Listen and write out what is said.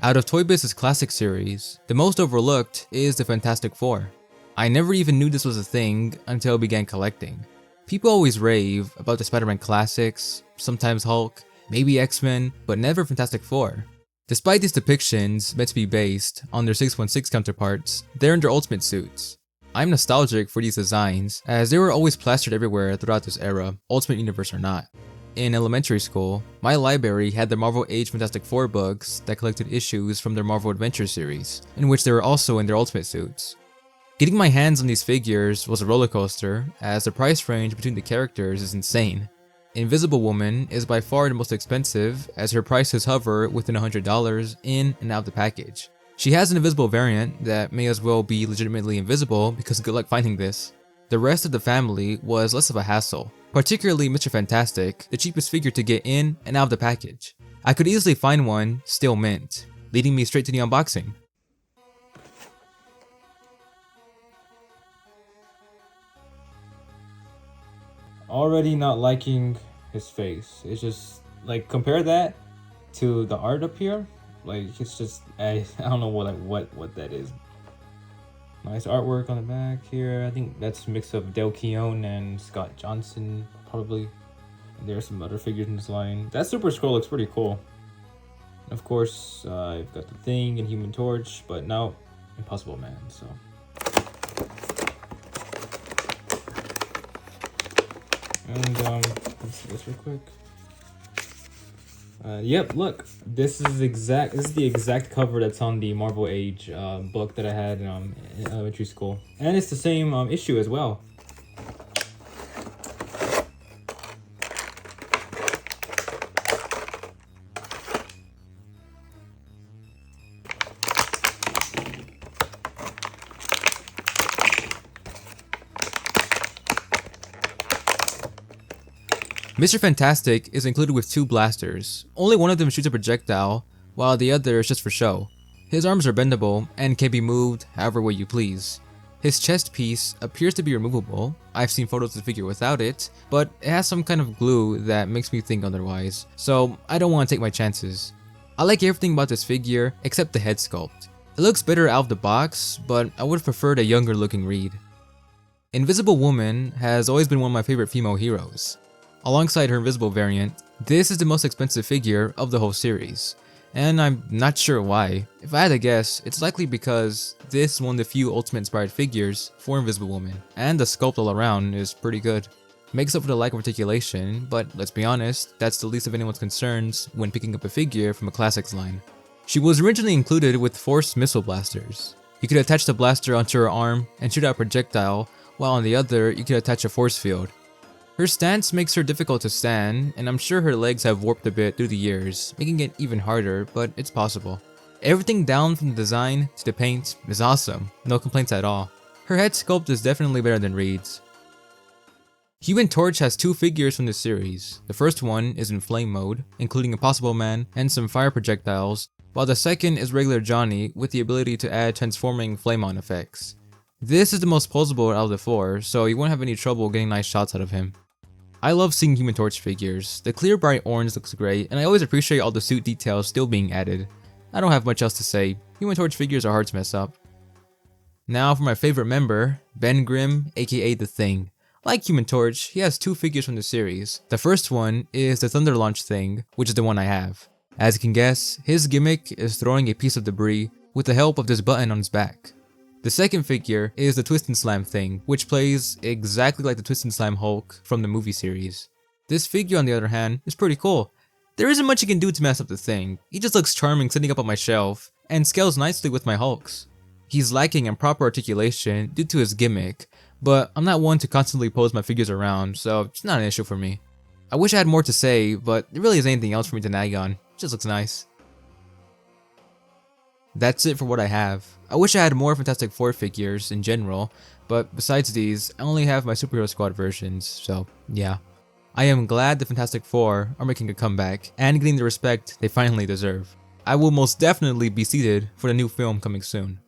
Out of Toy Biz's classic series, the most overlooked is the Fantastic Four. I never even knew this was a thing until I began collecting. People always rave about the Spider-Man classics, sometimes Hulk, maybe X-Men, but never Fantastic Four. Despite these depictions meant to be based on their 616 counterparts, they're in their Ultimate suits. I'm nostalgic for these designs, as they were always plastered everywhere throughout this era, Ultimate Universe or not. In elementary school, my library had the Marvel Age Fantastic Four books that collected issues from their Marvel Adventure series, in which they were also in their Ultimate suits. Getting my hands on these figures was a roller coaster, as the price range between the characters is insane. Invisible Woman is by far the most expensive, as her prices hover within $100 in and out of the package. She has an invisible variant that may as well be legitimately invisible because good luck finding this. The rest of the family was less of a hassle, particularly Mr. Fantastic, the cheapest figure to get in and out of the package. I could easily find one still mint, leading me straight to the unboxing. Already not liking his face. It's just like, compare that to the art up here. Like, it's just I don't know what that is. Nice artwork on the back here. I think that's a mix of Del Keown and Scott Johnson probably. And there's some other figures in this line. That Super Scroll looks pretty cool. And of course, I've got the Thing and Human Torch, but now Impossible Man. So. And let's see this real quick. Yep, look, this is the exact cover that's on the Marvel Age book that I had in elementary school, and it's the same issue as well. Mr. Fantastic is included with two blasters. Only one of them shoots a projectile, while the other is just for show. His arms are bendable and can be moved however way you please. His chest piece appears to be removable. I've seen photos of the figure without it, but it has some kind of glue that makes me think otherwise, so I don't want to take my chances. I like everything about this figure except the head sculpt. It looks better out of the box, but I would have preferred a younger looking Reed. Invisible Woman has always been one of my favorite female heroes. Alongside her invisible variant, this is the most expensive figure of the whole series, and I'm not sure why. If I had to guess, it's likely because this is one of the few Ultimate inspired figures for Invisible Woman, and the sculpt all around is pretty good. Makes up for the lack of articulation, but let's be honest, that's the least of anyone's concerns when picking up a figure from a classics line. She was originally included with Force Missile Blasters. You could attach the blaster onto her arm and shoot out a projectile, while on the other you could attach a force field. Her stance makes her difficult to stand, and I'm sure her legs have warped a bit through the years, making it even harder, but it's possible. Everything down from the design to the paint is awesome, no complaints at all. Her head sculpt is definitely better than Reed's. Human Torch has two figures from this series. The first one is in flame mode, including Impossible Man and some fire projectiles, while the second is regular Johnny with the ability to add transforming flame-on effects. This is the most posable out of the four, so you won't have any trouble getting nice shots out of him. I love seeing Human Torch figures. The clear bright orange looks great, and I always appreciate all the suit details still being added. I don't have much else to say. Human Torch figures are hard to mess up. Now for my favorite member, Ben Grimm, aka The Thing. Like Human Torch, he has two figures from the series. The first one is the Thunder Launch Thing, which is the one I have. As you can guess, his gimmick is throwing a piece of debris with the help of this button on his back. The second figure is the Twist and Slam Thing, which plays exactly like the Twist and Slam Hulk from the movie series. This figure, on the other hand, is pretty cool. There isn't much you can do to mess up the Thing. He just looks charming sitting up on my shelf, and scales nicely with my Hulks. He's lacking in proper articulation due to his gimmick, but I'm not one to constantly pose my figures around, so it's not an issue for me. I wish I had more to say, but there really isn't anything else for me to nag on. It just looks nice. That's it for what I have. I wish I had more Fantastic Four figures in general, but besides these, I only have my Superhero Squad versions, so yeah. I am glad the Fantastic Four are making a comeback and getting the respect they finally deserve. I will most definitely be seated for the new film coming soon.